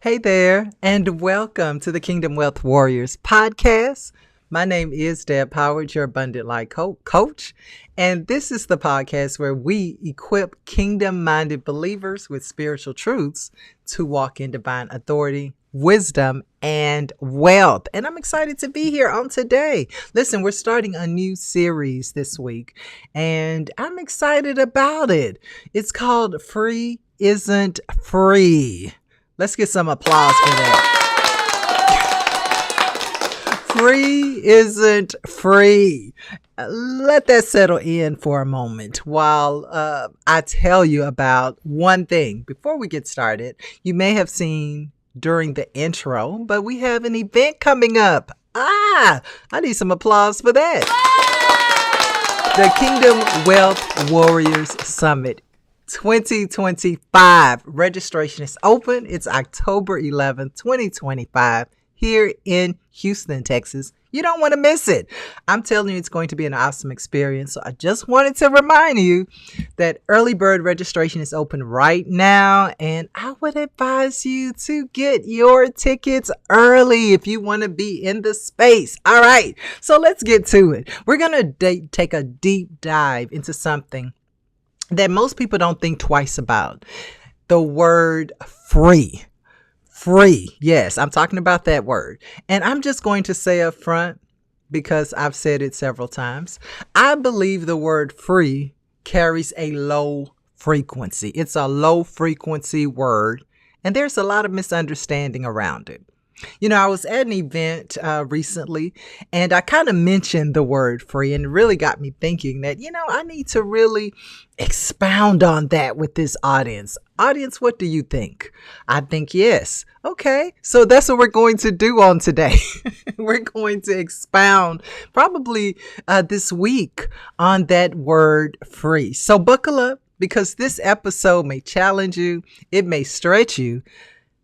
Hey there, and welcome to the Kingdom Wealth Warriors podcast. My name is Deb Howard, your Abundant Life coach, and this is the podcast where we equip kingdom-minded believers with spiritual truths to walk in divine authority, wisdom, and wealth. And I'm excited to be here on today. Listen, we're starting a new series this week, and I'm excited about it. It's called Free Isn't Free. Let's get some applause for that. Free isn't free. Let that settle in for a moment while I tell you about one thing. Before we get started, you may have seen during the intro, but we have an event coming up. I need some applause for that. The Kingdom Wealth Warriors Summit 2025. Registration is open. It's October 11th, 2025 here in Houston, Texas. You don't want to miss it. I'm telling you, it's going to be an awesome experience. So I just wanted to remind you that early bird registration is open right now. And I would advise you to get your tickets early if you want to be in the space. All right. So let's get to it. We're going to take a deep dive into something that most people don't think twice about. The word free. Free. Yes, I'm talking about that word. And I'm just going to say up front, because I've said it several times, I believe the word free carries a low frequency. It's a low frequency word, and there's a lot of misunderstanding around it. You know, I was at an event recently, and I kind of mentioned the word free, and it really got me thinking that, I need to really expound on that with this audience. Audience, what do you think? I think yes. Okay, so that's what we're going to do on today. We're going to expound probably this week on that word free. So buckle up, because this episode may challenge you. It may stretch you.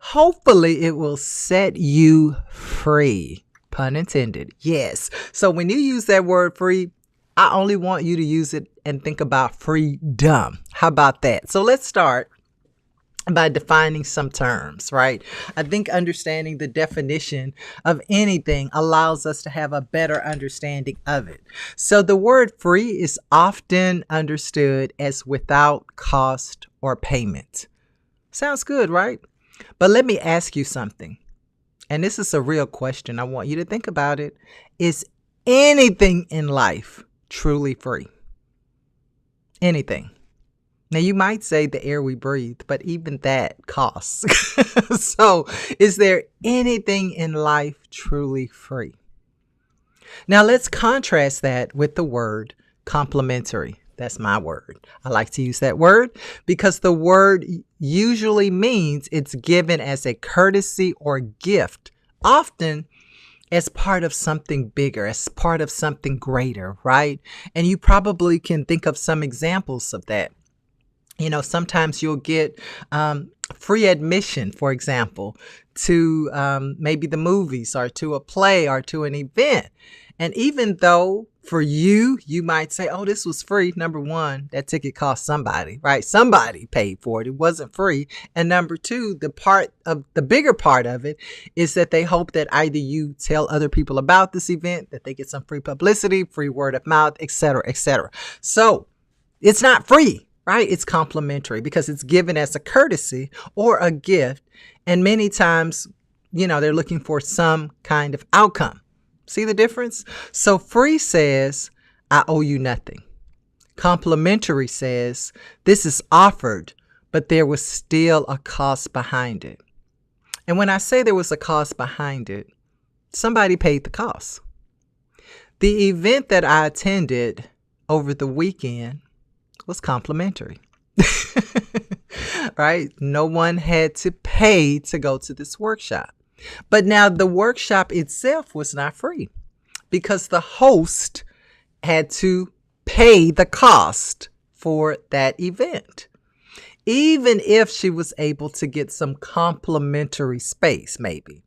Hopefully it will set you free. Pun intended. Yes. So when you use that word free, I only want you to use it and think about freedom. How about that? So let's start by defining some terms, right? I think understanding the definition of anything allows us to have a better understanding of it. So the word free is often understood as without cost or payment. Sounds good, right? But let me ask you something. And this is a real question. I want you to think about it. Is anything in life truly free? Anything. Now, you might say the air we breathe, but even that costs. So, is there anything in life truly free? Now, let's contrast that with the word complementary. That's my word. I like to use that word because the word usually means it's given as a courtesy or gift, often as part of something bigger, as part of something greater, right? And you probably can think of some examples of that. Sometimes you'll get free admission, for example, to maybe the movies or to a play or to an event. And even though for you might say, oh, this was free. Number one, that ticket cost somebody, right? Somebody paid for it. It wasn't free. And number two, the bigger part of it is that they hope that either you tell other people about this event, that they get some free publicity, free word of mouth, et cetera, et cetera. So it's not free, right? It's complimentary because it's given as a courtesy or a gift. And many times, they're looking for some kind of outcome. See the difference? So free says, I owe you nothing. Complimentary says, this is offered, but there was still a cost behind it. And when I say there was a cost behind it, somebody paid the cost. The event that I attended over the weekend was complimentary. Right? No one had to pay to go to this workshop. But now the workshop itself was not free because the host had to pay the cost for that event. Even if she was able to get some complimentary space, maybe,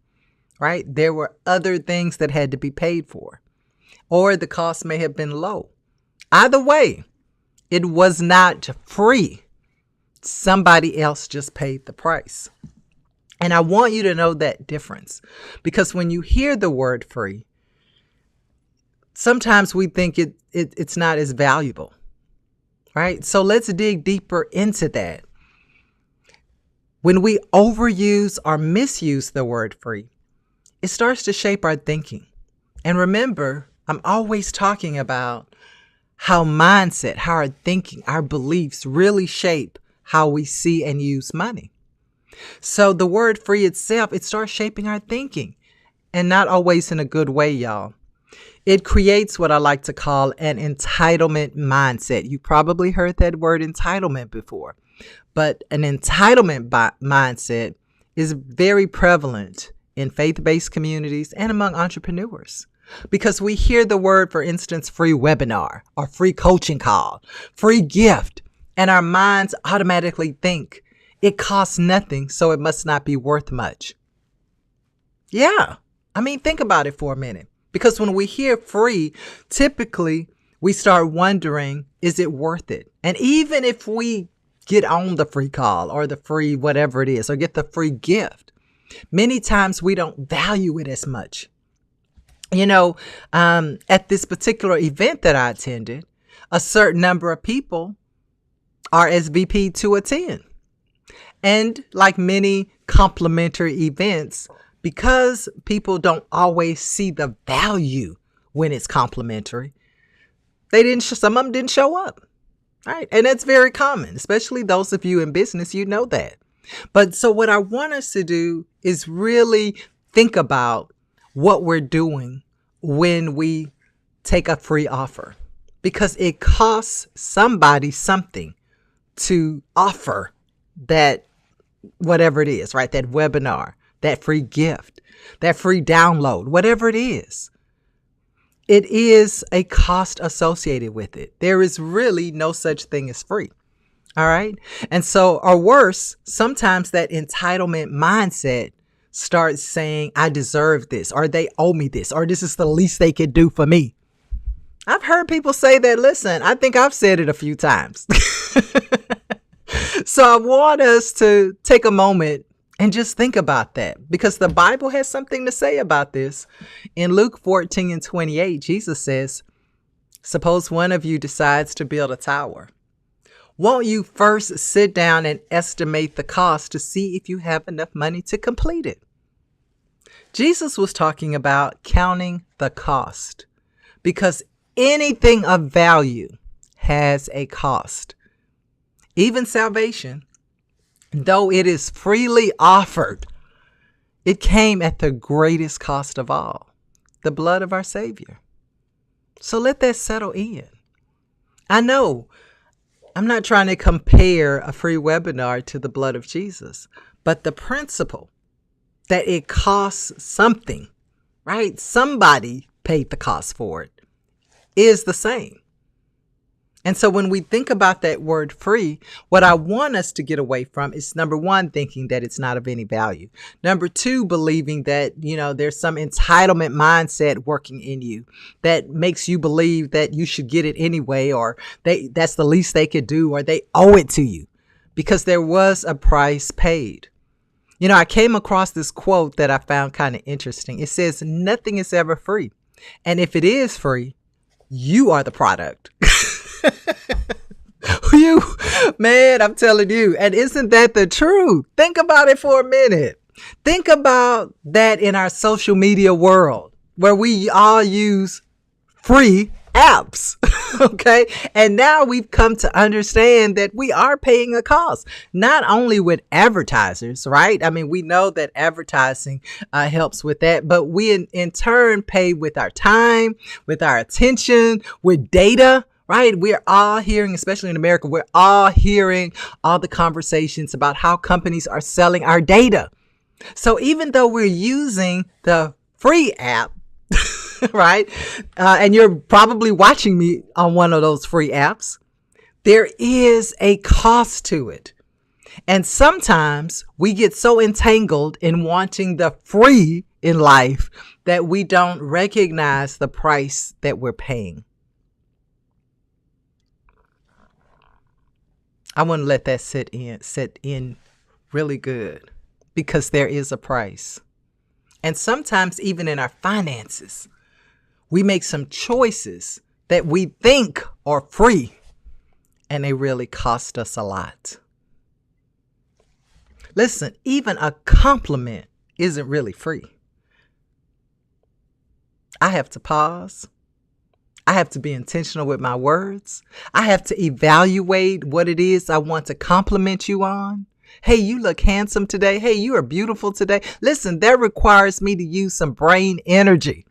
right? There were other things that had to be paid for, or the cost may have been low. Either way, it was not free. Somebody else just paid the price. And I want you to know that difference, because when you hear the word free, sometimes we think it's not as valuable, right? So let's dig deeper into that. When we overuse or misuse the word free, it starts to shape our thinking. And remember, I'm always talking about how mindset, how our thinking, our beliefs really shape how we see and use money. So the word free itself, it starts shaping our thinking, and not always in a good way, y'all. It creates what I like to call an entitlement mindset. You probably heard that word entitlement before, but an entitlement mindset is very prevalent in faith-based communities and among entrepreneurs, because we hear the word, for instance, free webinar or free coaching call, free gift, and our minds automatically think it costs nothing, so it must not be worth much. Yeah, I mean, think about it for a minute. Because when we hear free, typically we start wondering, is it worth it? And even if we get on the free call or the free whatever it is, or get the free gift, many times we don't value it as much. You know, at this particular event that I attended, a certain number of people RSVP'd to attend. And like many complimentary events, because people don't always see the value when it's complimentary, some of them didn't show up. Right. And that's very common, especially those of you in business, you know that. But so what I want us to do is really think about what we're doing when we take a free offer, because it costs somebody something to offer that, whatever it is, right? That webinar, that free gift, that free download, whatever it is. It is a cost associated with it. There is really no such thing as free. All right. And so, or worse, sometimes that entitlement mindset starts saying, I deserve this, or they owe me this, or this is the least they could do for me. I've heard people say that. Listen, I think I've said it a few times. So I want us to take a moment and just think about that, because the Bible has something to say about this. In Luke 14:28, Jesus says, suppose one of you decides to build a tower. Won't you first sit down and estimate the cost to see if you have enough money to complete it? Jesus was talking about counting the cost, because anything of value has a cost. Even salvation, though it is freely offered, it came at the greatest cost of all, the blood of our Savior. So let that settle in. I know I'm not trying to compare a free webinar to the blood of Jesus, but the principle that it costs something, right? Somebody paid the cost for it, is the same. And so when we think about that word free, what I want us to get away from is, number one, thinking that it's not of any value. Number two, believing that, there's some entitlement mindset working in you that makes you believe that you should get it anyway, or that's the least they could do, or they owe it to you because there was a price paid. I came across this quote that I found kind of interesting. It says, nothing is ever free. And if it is free, you are the product. Man, I'm telling you. And isn't that the truth? Think about it for a minute. Think about that in our social media world, where we all use free apps. Okay. And now we've come to understand that we are paying a cost, not only with advertisers, right? I mean, we know that advertising helps with that, but we in turn pay with our time, with our attention, with data. Right. We're all hearing, especially in America, we're all hearing all the conversations about how companies are selling our data. So even though we're using the free app, right, and you're probably watching me on one of those free apps, there is a cost to it. And sometimes we get so entangled in wanting the free in life that we don't recognize the price that we're paying. I want to let that sit in really good, because there is a price. And sometimes even in our finances, we make some choices that we think are free, and they really cost us a lot. Listen, even a compliment isn't really free. I have to pause. I have to be intentional with my words. I have to evaluate what it is I want to compliment you on. Hey, you look handsome today. Hey, you are beautiful today. Listen, that requires me to use some brain energy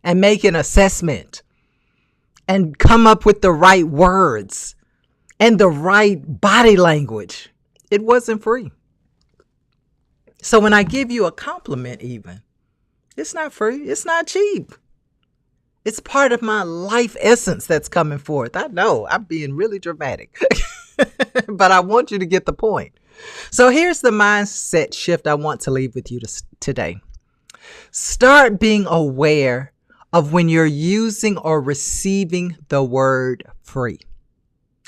and make an assessment and come up with the right words and the right body language. It wasn't free. So when I give you a compliment, even, it's not free. It's not cheap. It's part of my life essence that's coming forth. I know I'm being really dramatic, but I want you to get the point. So here's the mindset shift I want to leave with you today. Start being aware of when you're using or receiving the word free.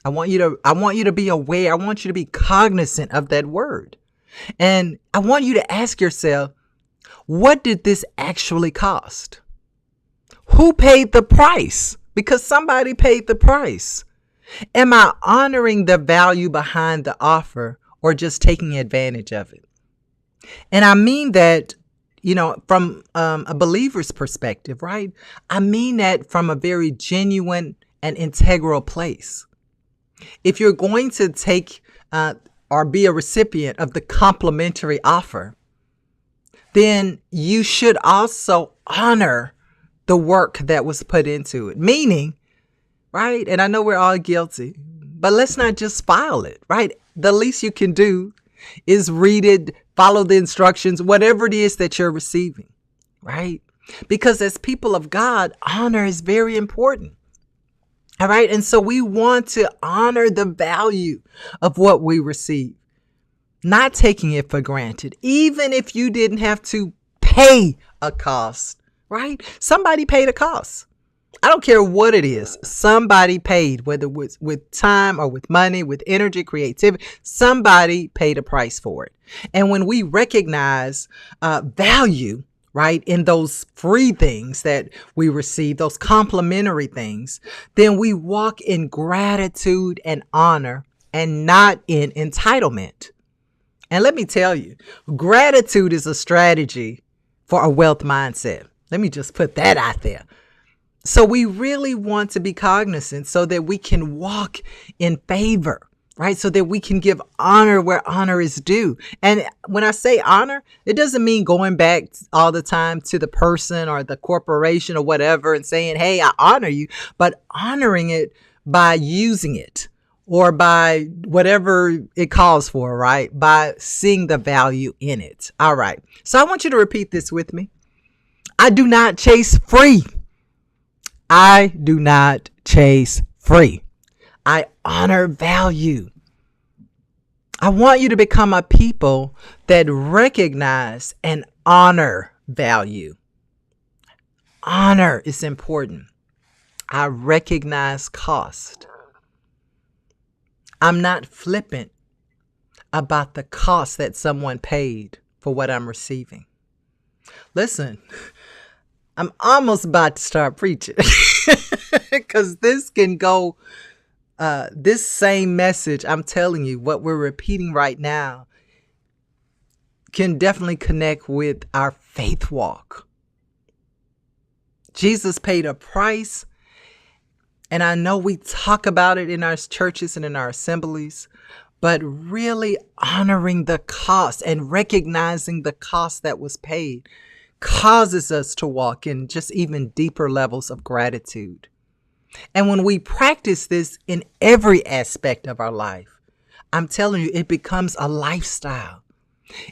I want you to be aware. I want you to be cognizant of that word. And I want you to ask yourself, what did this actually cost? Who paid the price? Because somebody paid the price. Am I honoring the value behind the offer or just taking advantage of it? And I mean that, from a believer's perspective, right? I mean that from a very genuine and integral place. If you're going to take or be a recipient of the complimentary offer, then you should also honor the work that was put into it. Meaning, right? And I know we're all guilty, but let's not just file it, right? The least you can do is read it, follow the instructions, whatever it is that you're receiving, right? Because as people of God, honor is very important. All right. And so we want to honor the value of what we receive, not taking it for granted, even if you didn't have to pay a cost, right? Somebody paid a cost. I don't care what it is. Somebody paid, whether it was with time or with money, with energy, creativity, somebody paid a price for it. And when we recognize value, right, in those free things that we receive, those complimentary things, then we walk in gratitude and honor and not in entitlement. And let me tell you, gratitude is a strategy for a wealth mindset. Let me just put that out there. So we really want to be cognizant so that we can walk in favor, right? So that we can give honor where honor is due. And when I say honor, it doesn't mean going back all the time to the person or the corporation or whatever and saying, hey, I honor you, but honoring it by using it or by whatever it calls for, right? By seeing the value in it. All right. So I want you to repeat this with me. I do not chase free. I do not chase free. I honor value. I want you to become a people that recognize and honor value. Honor is important. I recognize cost. I'm not flippant about the cost that someone paid for what I'm receiving. Listen, I'm almost about to start preaching because this can go, this same message, I'm telling you, what we're repeating right now can definitely connect with our faith walk. Jesus paid a price, and I know we talk about it in our churches and in our assemblies, but really honoring the cost and recognizing the cost that was paid causes us to walk in just even deeper levels of gratitude. And when we practice this in every aspect of our life, I'm telling you, it becomes a lifestyle.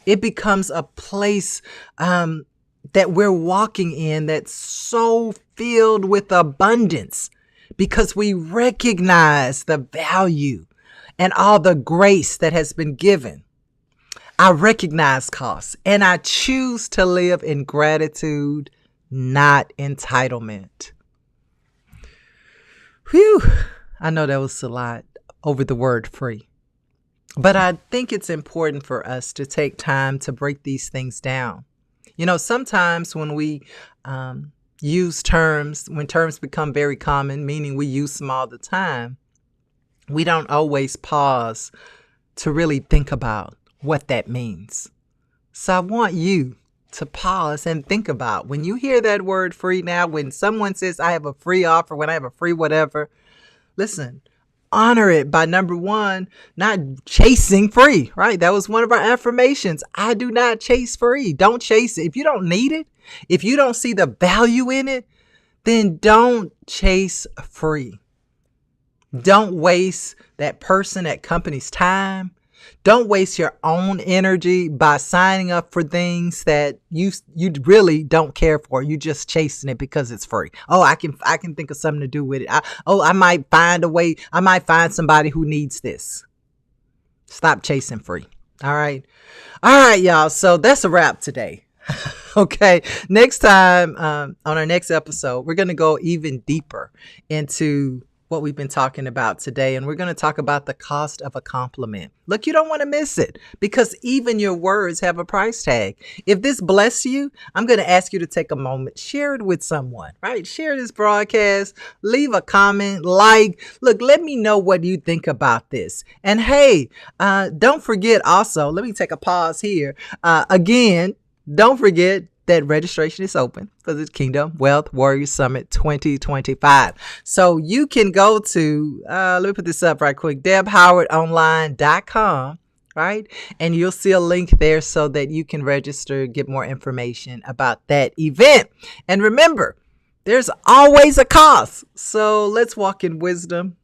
It becomes a place that we're walking in that's so filled with abundance because we recognize the value and all the grace that has been given. I recognize costs and I choose to live in gratitude, not entitlement. Whew. I know that was a lot over the word free. But I think it's important for us to take time to break these things down. You know, sometimes when we use terms, when terms become very common, meaning we use them all the time, we don't always pause to really think about what that means. So I want you to pause and think about when you hear that word free now, when someone says, I have a free offer, when I have a free whatever, listen, honor it by number one, not chasing free, right? That was one of our affirmations. I do not chase free. Don't chase it. If you don't need it, if you don't see the value in it, then don't chase free. Don't waste that person, that company's time. Don't waste your own energy by signing up for things that you really don't care for. You just chasing it because it's free. Oh, I can think of something to do with it. I might find a way. I might find somebody who needs this. Stop chasing free. All right, y'all. So that's a wrap today. Okay. Next time on our next episode, we're going to go even deeper into what we've been talking about today. And we're going to talk about the cost of a compliment. Look, you don't want to miss it because even your words have a price tag. If this bless you, I'm going to ask you to take a moment, share it with someone, right? Share this broadcast, leave a comment, look, let me know what you think about this. And hey, don't forget also, let me take a pause here. Again, don't forget that registration is open for the Kingdom Wealth Warrior Summit 2025. So you can go to, let me put this up right quick, debhowardonline.com, right? And you'll see a link there so that you can register, get more information about that event. And remember, there's always a cost. So let's walk in wisdom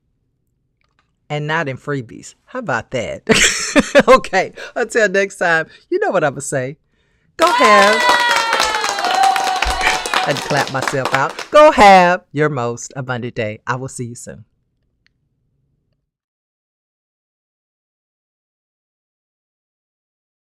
and not in freebies. How about that? Okay, until next time, you know what I'm going to say. Go have... I had to clap myself out. Go have your most abundant day. I will see you soon.